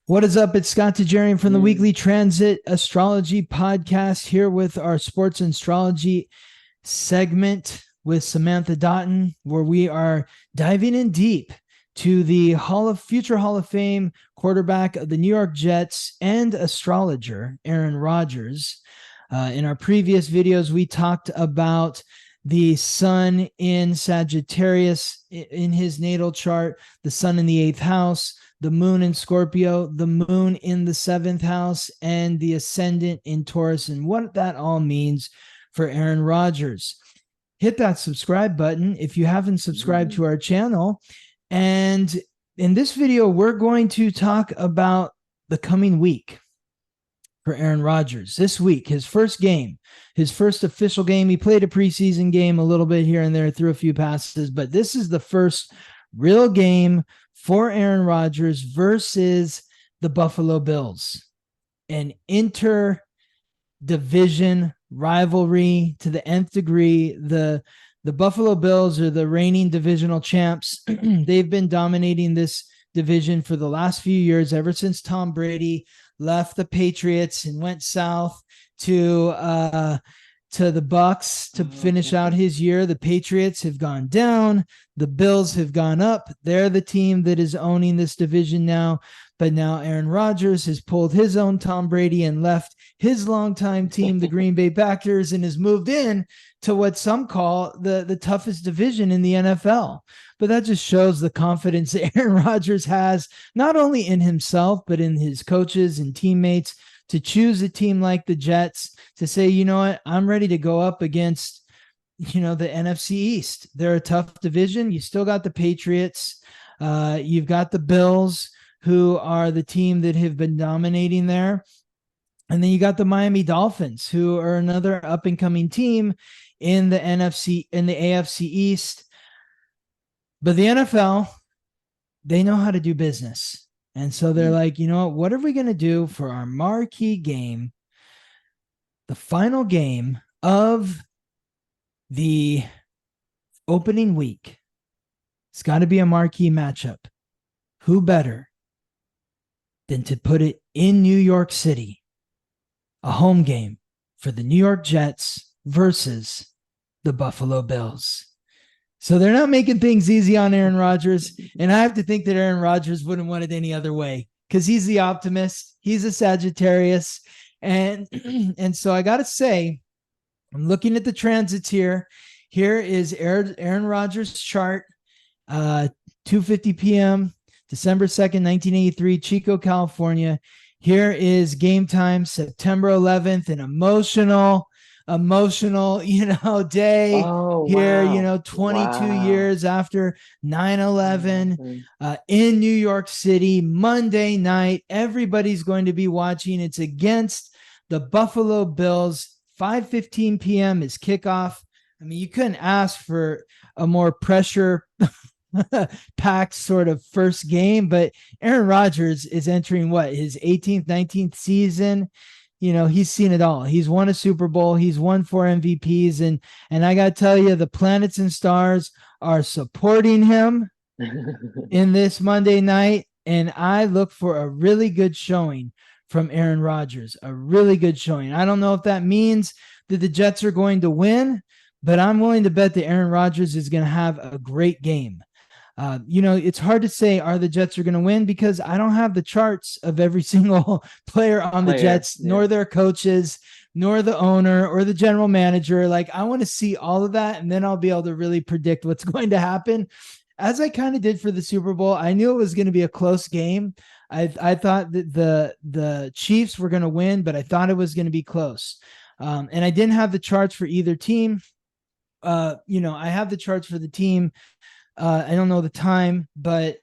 What is up? It's Scott Tejerian from the Mm. Weekly Transit Astrology Podcast here with our sports astrology segment with Samantha Dottin, where we are diving in deep to the future Hall of Fame quarterback of the New York Jets and astrologer Aaron Rodgers. In our previous videos, we talked about the sun in Sagittarius in his natal chart, the sun in the eighth house, the moon in Scorpio, the moon in the seventh house, and the ascendant in Taurus, and what that all means for Aaron Rodgers. Hit that subscribe button if you haven't subscribed to our channel. And in this video, we're going to talk about the coming week for Aaron Rodgers. This week, his first game, his first official game. He played a preseason game a little bit here and there, threw a few passes, but this is the first real game for Aaron Rodgers versus the Buffalo Bills, an inter-division rivalry to the nth degree. The Buffalo Bills are the reigning divisional champs. They've been dominating this division for the last few years, ever since Tom Brady left the Patriots and went south to the Bucks to finish out his year. The Patriots have gone down. The Bills have gone up. They're the team that is owning this division now. But now Aaron Rodgers has pulled his own Tom Brady and left his longtime team, the Green Bay Packers, and has moved in to what some call the toughest division in the NFL. But that just shows the confidence that Aaron Rodgers has, not only in himself, but in his coaches and teammates, to choose a team like the Jets to say, you know what, I'm ready to go up against, the NFC East. They're a tough division. You still got the Patriots. You've got the Bills, who are the team that have been dominating there. And then you got the Miami Dolphins, who are another up and coming team in the AFC East. But the NFL, they know how to do business. And so they're like, you know what are we going to do for our marquee game, the final game of the opening week? It's got to be a marquee matchup. Who better than to put it in New York City, a home game for the New York Jets versus the Buffalo Bills? So they're not making things easy on Aaron Rodgers. And I have to think that Aaron Rodgers wouldn't want it any other way, because he's the optimist. He's a Sagittarius. And, and so I got to say, I'm looking at the transits here. Here is Aaron Rodgers' chart, 2:50 p.m., December 2nd, 1983, Chico, California. Here is game time, September 11th, an emotional, day Oh, here, wow. 22 Wow. years after 9/11, Mhm. in New York City, Monday night. Everybody's going to be watching. It's against the Buffalo Bills. 5:15 p.m. is kickoff. I mean, you couldn't ask for a more pressure packed sort of first game, but Aaron Rodgers is entering his 18th, 19th season. He's seen it all. He's won a Super Bowl. He's won 4 MVPs. And I got to tell you, the planets and stars are supporting him in this Monday night. And I look for a really good showing from Aaron Rodgers, a really good showing. I don't know if that means that the Jets are going to win, but I'm willing to bet that Aaron Rodgers is going to have a great game. It's hard to say are the Jets are going to win, because I don't have the charts of every single player on the Player. Jets, Yeah. nor their coaches, nor the owner or the general manager. Like, I want to see all of that, and then I'll be able to really predict what's going to happen. As I kind of did for the Super Bowl, I knew it was going to be a close game. I thought that the Chiefs were going to win, but I thought it was going to be close. And I didn't have the charts for either team. I have the charts for the team. I don't know the time, but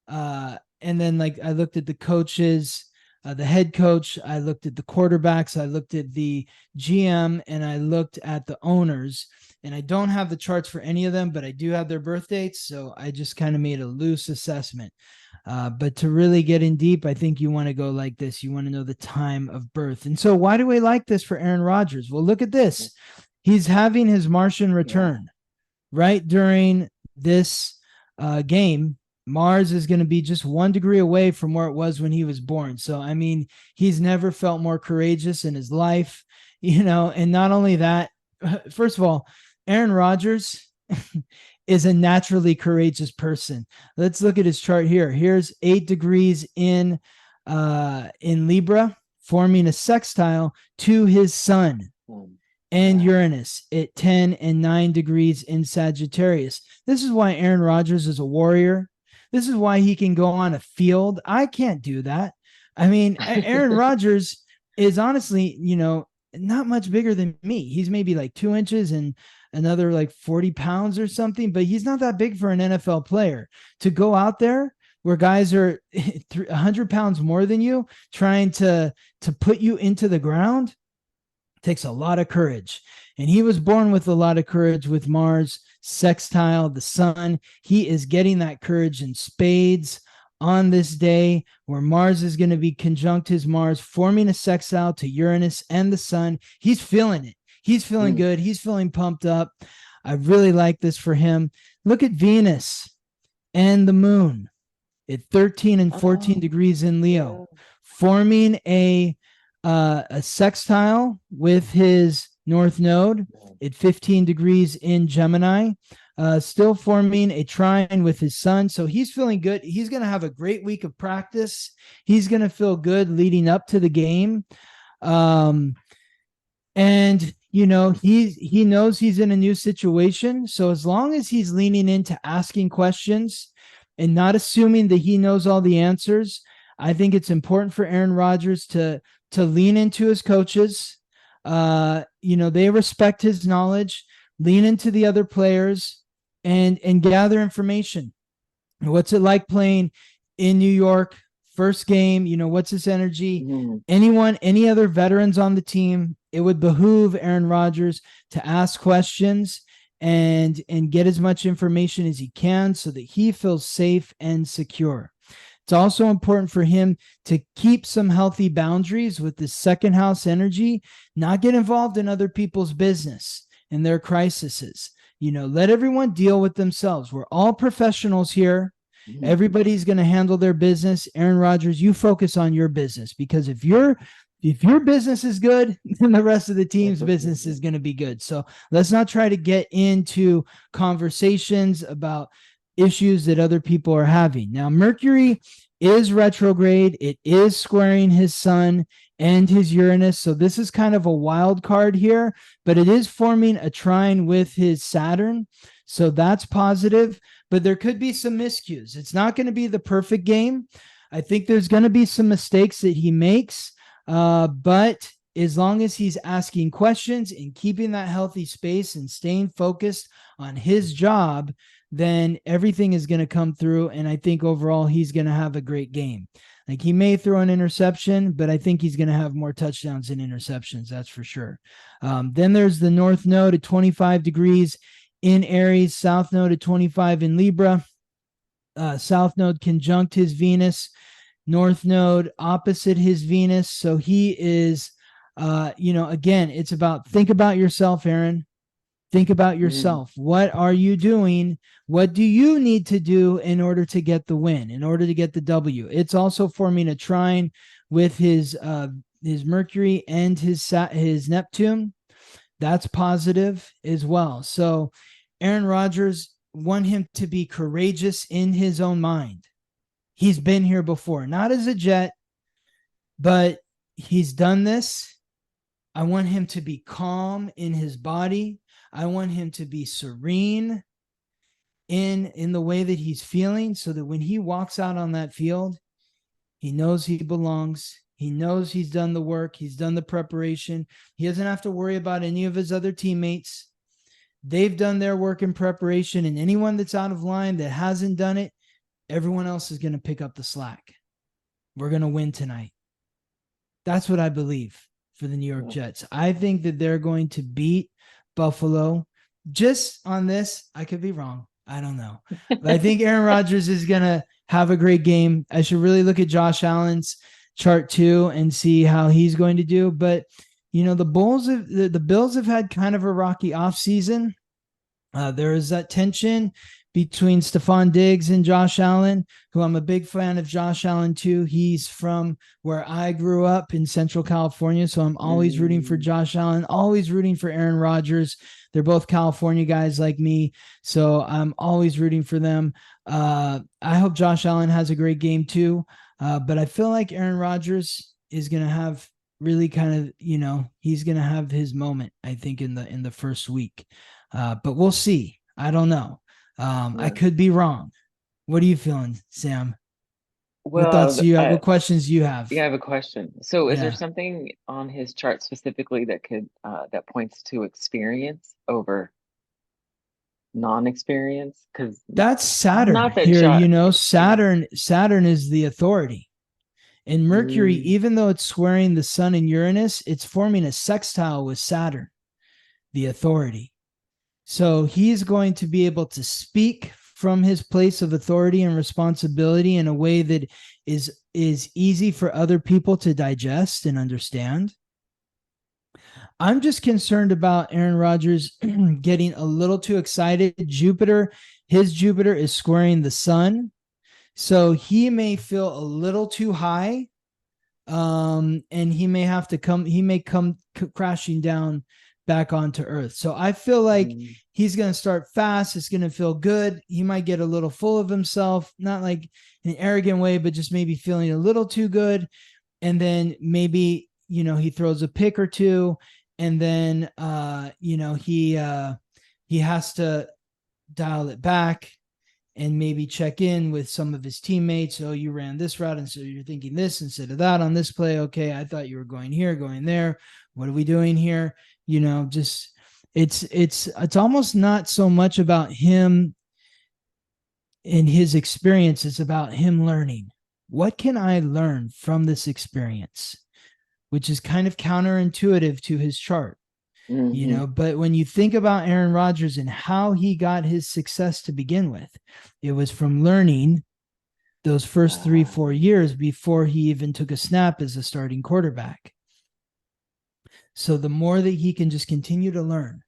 and then, like, I looked at the coaches, the head coach, I looked at the quarterbacks, I looked at the GM, and I looked at the owners. And I don't have the charts for any of them, but I do have their birth dates. So I just kind of made a loose assessment. But to really get in deep, I think you want to go like this. You want to know the time of birth. And so why do we like this for Aaron Rodgers? Well, look at this. He's having his Martian Yeah. return right during this game. Mars is going to be just 1 degree away from where it was when he was born. So, I mean, he's never felt more courageous in his life, and not only that, first of all, Aaron Rodgers is a naturally courageous person. Let's look at his chart here. Here's 8 degrees in Libra, forming a sextile to his sun and Uranus at 10 and 9 degrees in Sagittarius. This is why Aaron Rodgers is a warrior. This is why he can go on a field. I can't do that. I mean, Aaron Rodgers is honestly, not much bigger than me. He's maybe like 2 inches and another like 40 pounds or something, but he's not that big for an NFL player to go out there where guys are 100 pounds more than you trying to put you into the ground. Takes a lot of courage. And he was born with a lot of courage with Mars sextile the sun. He is getting that courage in spades on this day where Mars is going to be conjunct his Mars, forming a sextile to Uranus and the sun. He's feeling it. He's feeling good. He's feeling pumped up. I really like this for him. Look at Venus and the moon at 13 and 14 degrees in Leo, forming a sextile with his north node at 15 degrees in Gemini, still forming a trine with his sun. So he's feeling good. He's going to have a great week of practice. He's going to feel good leading up to the game. And he knows he's in a new situation. So as long as he's leaning into asking questions and not assuming that he knows all the answers, I think it's important for Aaron Rodgers to lean into his coaches. They respect his knowledge, lean into the other players and gather information. What's it like playing in New York? First game, what's his energy? Any other veterans on the team? It would behoove Aaron Rodgers to ask questions and get as much information as he can so that he feels safe and secure. It's also important for him to keep some healthy boundaries with the second house energy, not get involved in other people's business and their crises. Let everyone deal with themselves. We're all professionals here. Everybody's going to handle their business. Aaron Rodgers, you focus on your business, because if your business is good, then the rest of the team's business is going to be good. So let's not try to get into conversations about issues that other people are having. Now, Mercury is retrograde. It is squaring his sun and his Uranus. So this is kind of a wild card here, but it is forming a trine with his Saturn. So that's positive, but there could be some miscues. It's not going to be the perfect game. I think there's going to be some mistakes that he makes, but as long as he's asking questions and keeping that healthy space and staying focused on his job, then everything is going to come through. And I think overall he's going to have a great game. Like, he may throw an interception, but I think he's going to have more touchdowns than interceptions. That's for sure. Then there's the North Node at 25 degrees in Aries, South Node at 25 in Libra. South Node conjunct his Venus, North Node opposite his Venus. So he is, again, it's about, think about yourself, Aaron. Think about yourself. What are you doing? What do you need to do in order to get the win, in order to get the W? It's also forming a trine with his Mercury and his Neptune. That's positive as well. So Aaron Rodgers, want him to be courageous in his own mind. He's been here before, not as a Jet, but he's done this. I want him to be calm in his body. I want him to be serene in the way that he's feeling, so that when he walks out on that field, he knows he belongs. He knows he's done the work. He's done the preparation. He doesn't have to worry about any of his other teammates. They've done their work in preparation, and anyone that's out of line that hasn't done it, everyone else is going to pick up the slack. We're going to win tonight. That's what I believe for the New York Jets. I think that they're going to beat Buffalo. Just on this, I could be wrong. I don't know. But I think Aaron Rodgers is going to have a great game. I should really look at Josh Allen's chart too and see how he's going to do. But, the Bills have had kind of a rocky offseason. There is that tension between Stephon Diggs and Josh Allen, who I'm a big fan of Josh Allen too. He's from where I grew up in Central California, so I'm always rooting for Josh Allen, always rooting for Aaron Rodgers. They're both California guys like me, so I'm always rooting for them. I hope Josh Allen has a great game too, but I feel like Aaron Rodgers is going to have really kind of, he's going to have his moment, I think, in the first week. But we'll see. I don't know. I could be wrong. What are you feeling, Sam? What thoughts do you have? What questions do you have? Yeah, I have a question. So is there Yeah. something on his chart specifically that could that points to experience over non-experience? Because That's Saturn not that here, Josh, yeah. Saturn is the authority. And Mercury, Mm, even though it's squaring the sun and Uranus, it's forming a sextile with Saturn, the authority. So he's going to be able to speak from his place of authority and responsibility in a way that is easy for other people to digest and understand. I'm just concerned about Aaron Rodgers getting a little too excited. His Jupiter is squaring the sun. So he may feel a little too high. And he may come crashing down back onto Earth. So I feel like he's going to start fast. It's going to feel good. He might get a little full of himself, not like in an arrogant way, but just maybe feeling a little too good. And then maybe, he throws a pick or two, and then, he has to dial it back and maybe check in with some of his teammates. Oh, you ran this route, and so you're thinking this instead of that on this play. Okay, I thought you were going here, going there. What are we doing here? Just it's almost not so much about him and his experience. It's about him learning. What can I learn from this experience? Which is kind of counterintuitive to his chart. But when you think about Aaron Rodgers and how he got his success to begin with, it was from learning those first 3-4 years before he even took a snap as a starting quarterback. So the more that he can just continue to learn,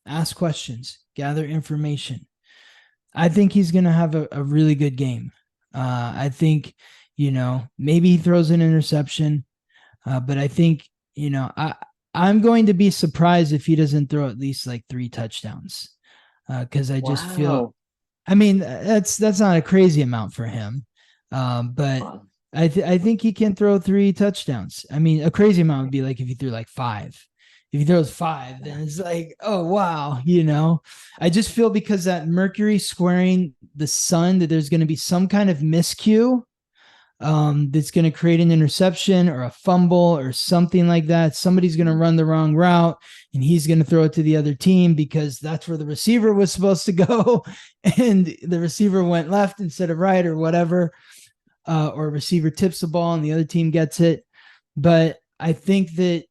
ask questions, gather information, I think he's going to have a really good game. I think, maybe he throws an interception, but I think, I'm going to be surprised if he doesn't throw at least like 3 touchdowns, because I just feel, I mean, that's not a crazy amount for him, but I think he can throw 3 touchdowns. I mean, a crazy amount would be like if he threw like 5. If he throws 5, then it's like, oh wow, I just feel because that Mercury squaring the sun that there's going to be some kind of miscue that's going to create an interception or a fumble or something like that. Somebody's going to run the wrong route and he's going to throw it to the other team because that's where the receiver was supposed to go. And the receiver went left instead of right or whatever, or receiver tips the ball and the other team gets it. But I think that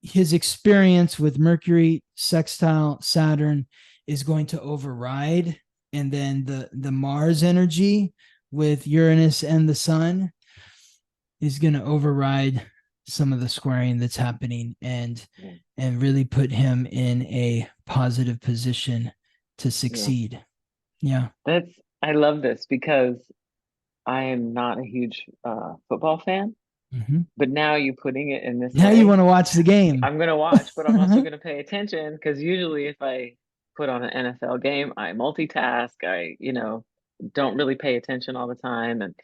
his experience with Mercury sextile Saturn is going to override. And then the Mars energy with Uranus and the sun is going to override some of the squaring that's happening and really put him in a positive position to succeed. Yeah. I love this because I am not a huge football fan, but now you putting it in this now way, you want to watch the game. I'm going to watch, but I'm also going to pay attention because usually if I put on an NFL game, I multitask. I, don't really pay attention all the time, and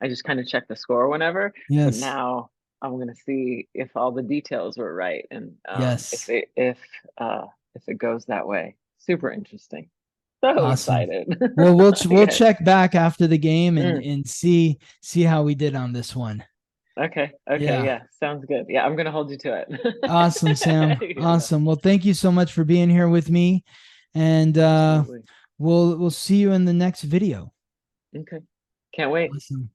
I just kind of check the score whenever. But Yes. now I'm going to see if all the details were right, and Yes. if it goes that way. Super interesting. So Awesome. excited. Well, we'll Yeah. check back after the game and see how we did on this one. Okay. Yeah. Yeah. Sounds good. Yeah, I'm gonna hold you to Awesome, Sam. it. Awesome. Well, thank you so much for being here with me, and Absolutely. we'll see you in the next video. Okay. Can't wait. Awesome.